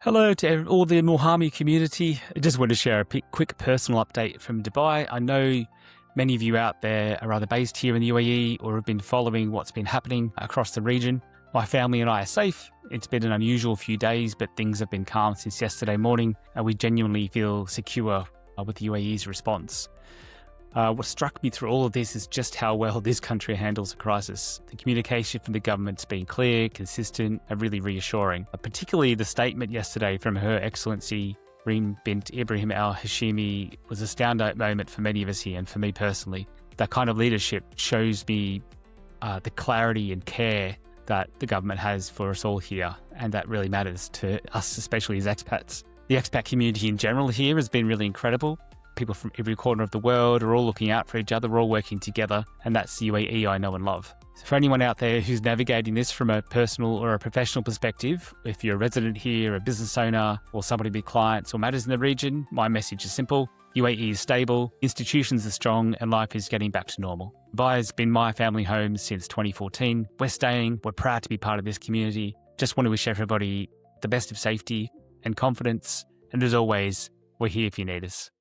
Hello to all the Muhami community. I just wanted to share a quick personal update from Dubai. I know many of you out there are either based here in the UAE or have been following what's been happening across the region. My family and I are safe. It's been an unusual few days, but things have been calm since yesterday morning, and we genuinely feel secure with the UAE's response. What struck me through all of this is just how well this country handles a crisis. The communication from the government's been clear, consistent, and really reassuring. Particularly the statement yesterday from Her Excellency Reem bint Ibrahim Al Hashimi was a standout moment for many of us here, and for me personally. That kind of leadership shows me the clarity and care that the government has for us all here, and that really matters to us, especially as expats. The expat community in general here has been really incredible. People from every corner of the world are all looking out for each other, we're all working together, and that's the UAE I know and love. So for anyone out there who's navigating this from a personal or a professional perspective, if you're a resident here, a business owner, or somebody with clients or matters in the region, my message is simple. UAE is stable, institutions are strong, and life is getting back to normal. Dubai has been my family home since 2014. We're staying, we're proud to be part of this community. Just want to wish everybody the best of safety and confidence, and as always, we're here if you need us.